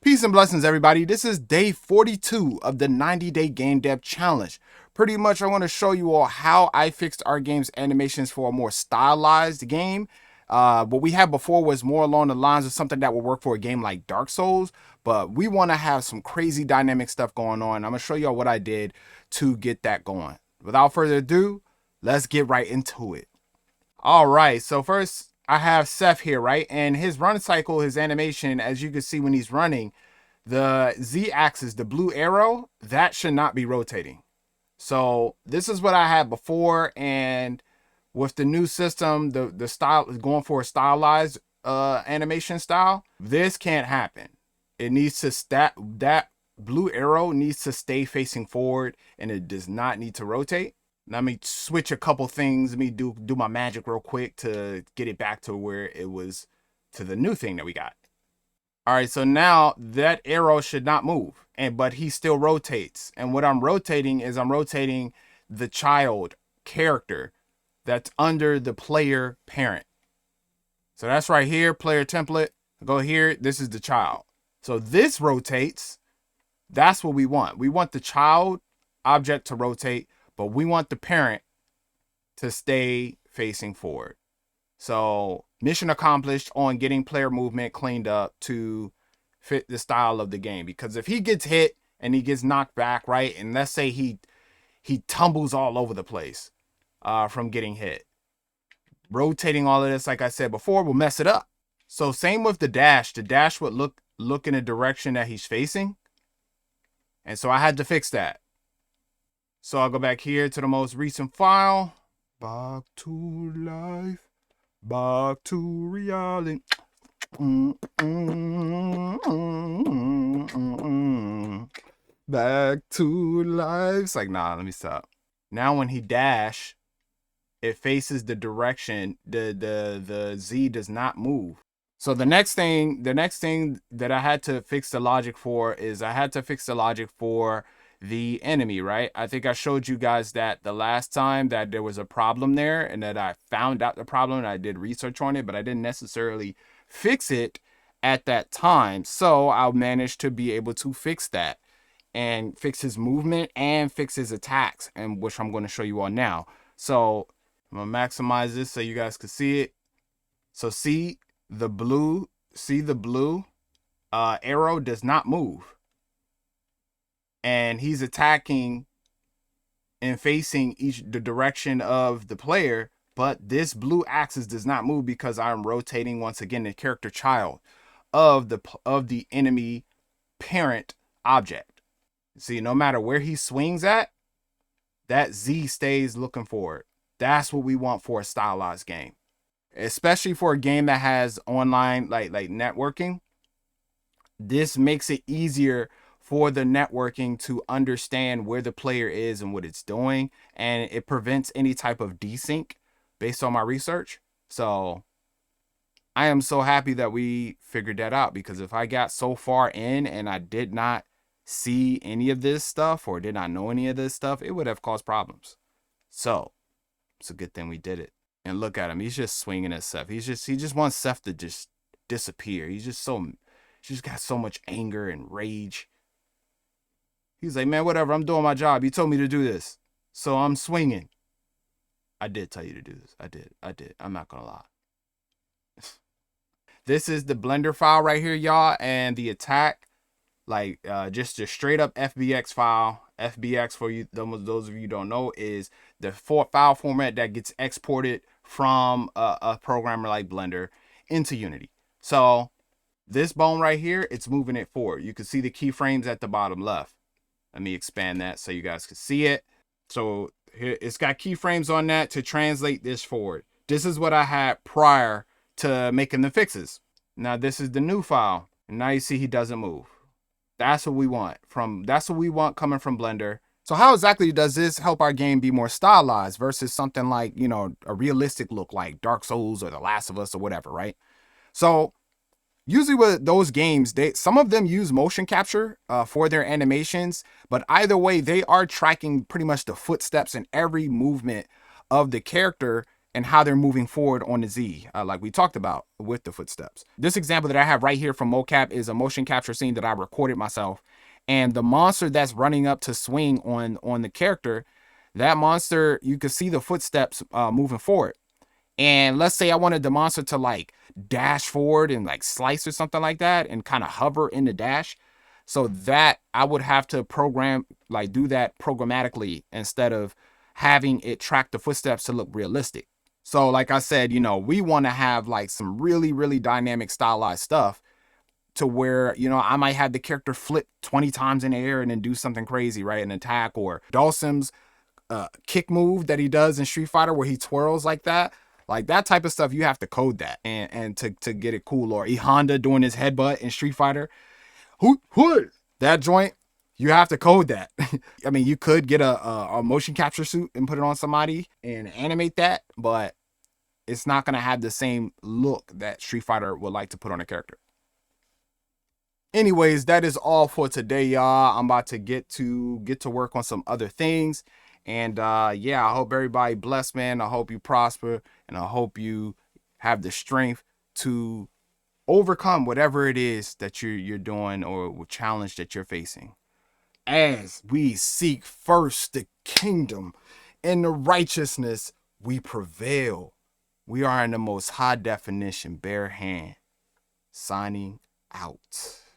Peace and blessings, everybody. This is day 42 of the 90-day game dev challenge. Pretty much, I want to show you all how I fixed our game's animations for a more stylized game. What we had before was more along the lines of something that would work for a game like Dark Souls, but we want to have some crazy dynamic stuff going on. I'm going to show you all what I did to get that going. Without further ado, let's get right into it. All right, so first I have 𝐓 here, right? And his run cycle, his animation, as you can see when he's running, the Z axis, the blue arrow, that should not be rotating. So this is what I had before, and with the new system, the style is going for a stylized animation style. This can't happen. It needs to that blue arrow needs to stay facing forward, and it does not need to rotate. Let me switch a couple things. Let me do my magic real quick to get it back to where it was, to the new thing that we got. All right, so now that arrow should not move, but he still rotates. And what I'm rotating is I'm rotating the child character that's under the player parent. So that's right here, player template. Go here, this is the child. So this rotates. That's what we want. We want the child object to rotate, but we want the parent to stay facing forward. So mission accomplished on getting player movement cleaned up to fit the style of the game. Because if he gets hit and he gets knocked back, right, and let's say he tumbles all over the place from getting hit, rotating all of this, like I said before, will mess it up. So same with the dash. The dash would look in the direction that he's facing. And so I had to fix that. So I'll go back here to the most recent file. Back to life. Back to reality. Back to life. It's like, nah, let me stop. Now when he dash, it faces the direction. The Z does not move. So the next thing that I had to fix the logic for is I had to fix the logic for the enemy, right? I think I showed you guys that the last time that there was a problem there, and that I found out the problem and I did research on it, but I didn't necessarily fix it at that time. So I managed to be able to fix that and fix his movement and fix his attacks, and which I'm going to show you all now. So I'm gonna maximize this so you guys can see it. So see the blue arrow does not move. And he's attacking and facing the direction of the player, but this blue axis does not move because I'm rotating once again the character child of the enemy parent object. See, no matter where he swings at, that Z stays looking forward. That's what we want for a stylized game, especially for a game that has online like networking. This makes it easier for the networking to understand where the player is and what it's doing, and it prevents any type of desync based on my research. So I am so happy that we figured that out, because if I got so far in and I did not see any of this stuff or did not know any of this stuff, it would have caused problems. So it's a good thing we did it. And look at him, he's just swinging at 𝐓. He just wants 𝐓 to just disappear. He's just got so much anger and rage. He's like, man, whatever, I'm doing my job. You told me to do this, so I'm swinging. I did tell you to do this. I did. I'm not gonna lie. This is the Blender file right here, y'all, and the attack, like just a straight up FBX file. FBX, for you, those of you who don't know, is the file format that gets exported from a programmer like Blender into Unity. So this bone right here, it's moving it forward. You can see the keyframes at the bottom left. Let me expand that so you guys can see it. So here it's got keyframes on that to translate this forward. This is what I had prior to making the fixes. Now this is the new file, and now you see he doesn't move. That's what we want coming from Blender. So how exactly does this help our game be more stylized versus something like, you know, a realistic look like Dark Souls or The Last of Us or whatever, right? So usually with those games, some of them use motion capture for their animations, but either way, they are tracking pretty much the footsteps and every movement of the character and how they're moving forward on the Z, like we talked about with the footsteps. This example that I have right here from mocap is a motion capture scene that I recorded myself. And the monster that's running up to swing on the character, that monster, you could see the footsteps moving forward. And let's say I wanted the monster to like dash forward and like slice or something like that and kind of hover in the dash. So that I would have to do that programmatically instead of having it track the footsteps to look realistic. So like I said, we want to have like some really, really dynamic stylized stuff to where, I might have the character flip 20 times in the air and then do something crazy, right? An attack, or Dhalsim's kick move that he does in Street Fighter where he twirls like that. Like that type of stuff, you have to code that and to get it cool. Or E-Honda doing his headbutt in Street Fighter. That joint, you have to code that. I mean, you could get a motion capture suit and put it on somebody and animate that, but it's not going to have the same look that Street Fighter would like to put on a character. Anyways, that is all for today, y'all. I'm about to get to work on some other things. And yeah, I hope everybody blessed, man. I hope you prosper, and I hope you have the strength to overcome whatever it is that you're doing or challenge that you're facing. As we seek first the kingdom and the righteousness, we prevail. We are in the most high definition, bare hand, signing out.